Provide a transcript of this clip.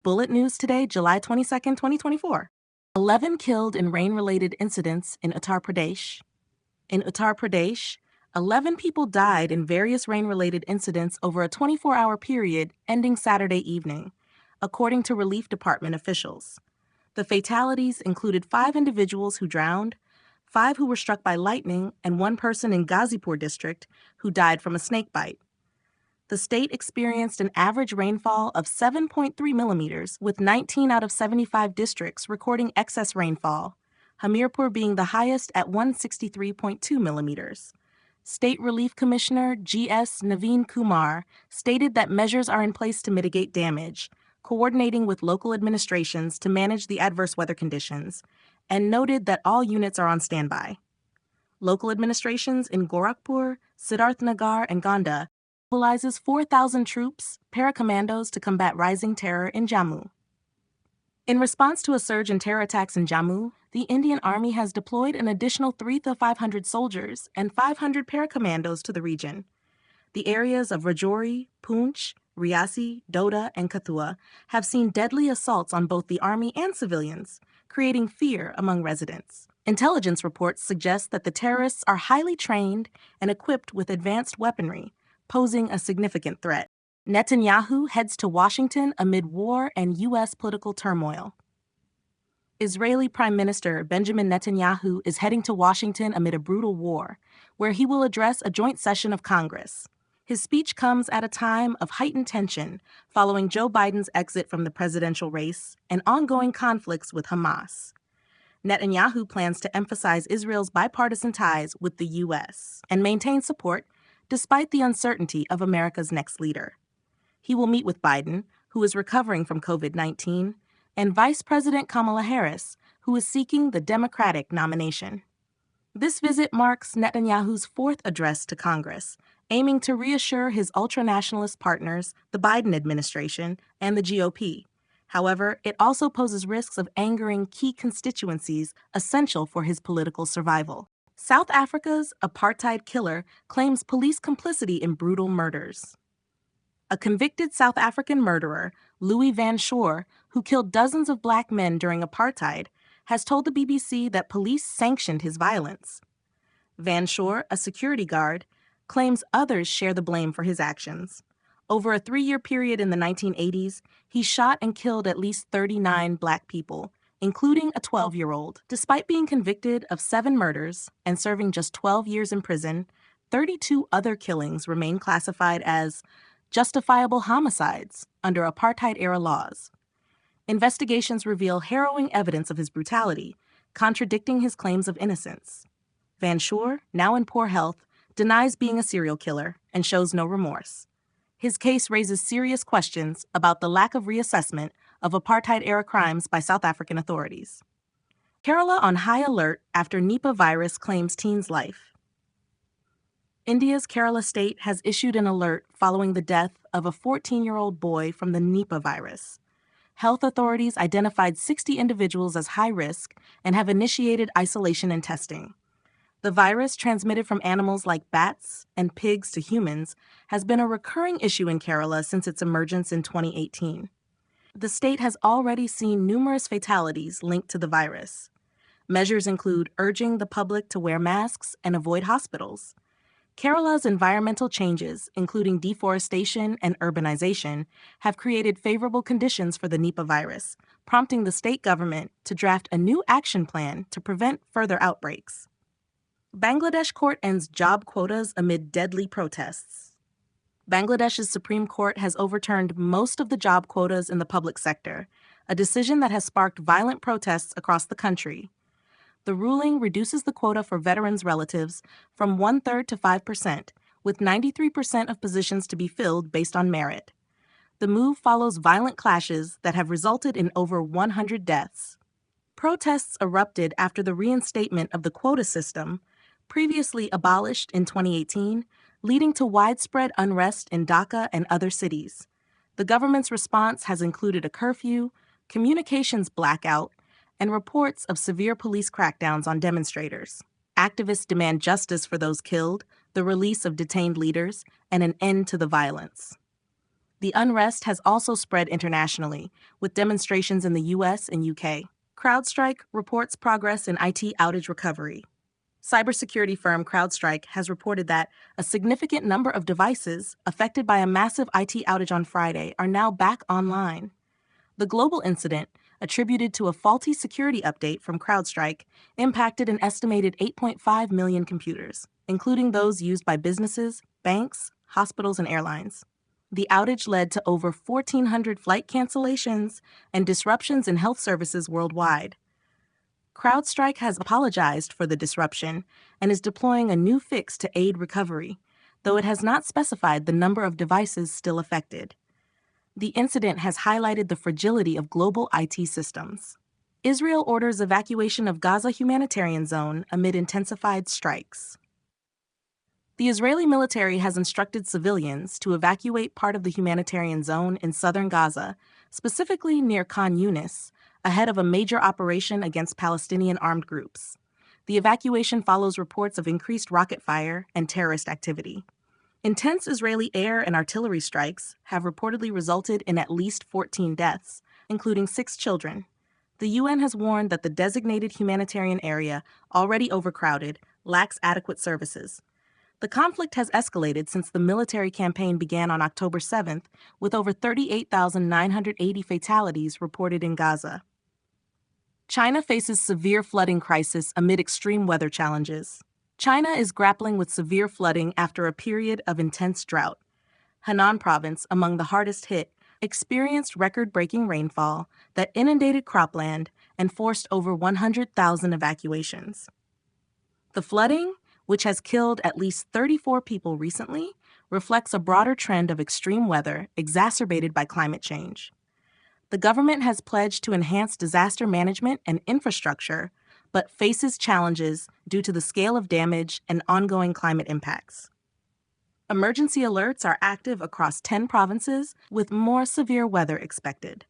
Bullet News today, July 22nd, 2024. 11 killed in rain-related incidents in Uttar Pradesh. In Uttar Pradesh, 11 people died in various rain-related incidents over a 24-hour period ending Saturday evening, according to Relief Department officials. The fatalities included 5 individuals who drowned, 5 who were struck by lightning, and 1 person in Ghazipur district who died from a snake bite. The state experienced an average rainfall of 7.3 millimeters, with 19 out of 75 districts recording excess rainfall, Hamirpur being the highest at 163.2 millimeters. State Relief Commissioner G.S. Naveen Kumar stated that measures are in place to mitigate damage, coordinating with local administrations to manage the adverse weather conditions, and noted that all units are on standby. Local administrations in Gorakhpur, Siddharthnagar, and Gonda mobilizes 4,000 troops, paracommandos, to combat rising terror in Jammu. In response to a surge in terror attacks in Jammu, the Indian Army has deployed an additional 3 to 500 soldiers and 500 paracommandos to the region. The areas of Rajouri, Poonch, Riasi, Doda, and Kathua have seen deadly assaults on both the army and civilians, creating fear among residents. Intelligence reports suggest that the terrorists are highly trained and equipped with advanced weaponry, posing a significant threat. Netanyahu heads to Washington amid war and U.S. political turmoil. Israeli Prime Minister Benjamin Netanyahu is heading to Washington amid a brutal war, where he will address a joint session of Congress. His speech comes at a time of heightened tension following Joe Biden's exit from the presidential race and ongoing conflicts with Hamas. Netanyahu plans to emphasize Israel's bipartisan ties with the U.S. and maintain support despite the uncertainty of America's next leader. He will meet with Biden, who is recovering from COVID-19, and Vice President Kamala Harris, who is seeking the Democratic nomination. This visit marks Netanyahu's 4th address to Congress, aiming to reassure his ultranationalist partners, the Biden administration, and the GOP. However, it also poses risks of angering key constituencies essential for his political survival. South Africa's apartheid killer claims police complicity in brutal murders. A convicted South African murderer, Louis Van Shore, who killed dozens of black men during apartheid, has told the BBC that police sanctioned his violence. Van Shore, a security guard, claims others share the blame for his actions. Over a 3-year period in the 1980s, he shot and killed at least 39 black people, including a 12-year-old. Despite being convicted of 7 murders and serving just 12 years in prison, 32 other killings remain classified as justifiable homicides under apartheid-era laws. Investigations reveal harrowing evidence of his brutality, contradicting his claims of innocence. Van Shore, now in poor health, denies being a serial killer and shows no remorse. His case raises serious questions about the lack of reassessment of apartheid-era crimes by South African authorities. Kerala on high alert after Nipah virus claims teen's life. India's Kerala state has issued an alert following the death of a 14-year-old boy from the Nipah virus. Health authorities identified 60 individuals as high risk and have initiated isolation and testing. The virus, transmitted from animals like bats and pigs to humans, has been a recurring issue in Kerala since its emergence in 2018. The state has already seen numerous fatalities linked to the virus. Measures include urging the public to wear masks and avoid hospitals. Kerala's environmental changes, including deforestation and urbanization, have created favorable conditions for the Nipah virus, prompting the state government to draft a new action plan to prevent further outbreaks. Bangladesh court ends job quotas amid deadly protests. Bangladesh's Supreme Court has overturned most of the job quotas in the public sector, a decision that has sparked violent protests across the country. The ruling reduces the quota for veterans' relatives from 1/3 to 5%, with 93% of positions to be filled based on merit. The move follows violent clashes that have resulted in over 100 deaths. Protests erupted after the reinstatement of the quota system, previously abolished in 2018, leading to widespread unrest in Dhaka and other cities. The government's response has included a curfew, communications blackout, and reports of severe police crackdowns on demonstrators. Activists demand justice for those killed, the release of detained leaders, and an end to the violence. The unrest has also spread internationally, with demonstrations in the US and UK. CrowdStrike reports progress in IT outage recovery. Cybersecurity firm CrowdStrike has reported that a significant number of devices affected by a massive IT outage on Friday are now back online. The global incident, attributed to a faulty security update from CrowdStrike, impacted an estimated 8.5 million computers, including those used by businesses, banks, hospitals, and airlines. The outage led to over 1,400 flight cancellations and disruptions in health services worldwide. CrowdStrike has apologized for the disruption and is deploying a new fix to aid recovery, though it has not specified the number of devices still affected. The incident has highlighted the fragility of global IT systems. Israel orders evacuation of Gaza humanitarian zone amid intensified strikes. The Israeli military has instructed civilians to evacuate part of the humanitarian zone in southern Gaza, specifically near Khan Yunis, ahead of a major operation against Palestinian armed groups. The evacuation follows reports of increased rocket fire and terrorist activity. Intense Israeli air and artillery strikes have reportedly resulted in at least 14 deaths, including 6 children. The UN has warned that the designated humanitarian area, already overcrowded, lacks adequate services. The conflict has escalated since the military campaign began on October 7th, with over 38,980 fatalities reported in Gaza. China faces severe flooding crisis amid extreme weather challenges. China is grappling with severe flooding after a period of intense drought. Henan province, among the hardest hit, experienced record-breaking rainfall that inundated cropland and forced over 100,000 evacuations. The flooding, which has killed at least 34 people recently, reflects a broader trend of extreme weather exacerbated by climate change. The government has pledged to enhance disaster management and infrastructure, but faces challenges due to the scale of damage and ongoing climate impacts. Emergency alerts are active across 10 provinces with more severe weather expected.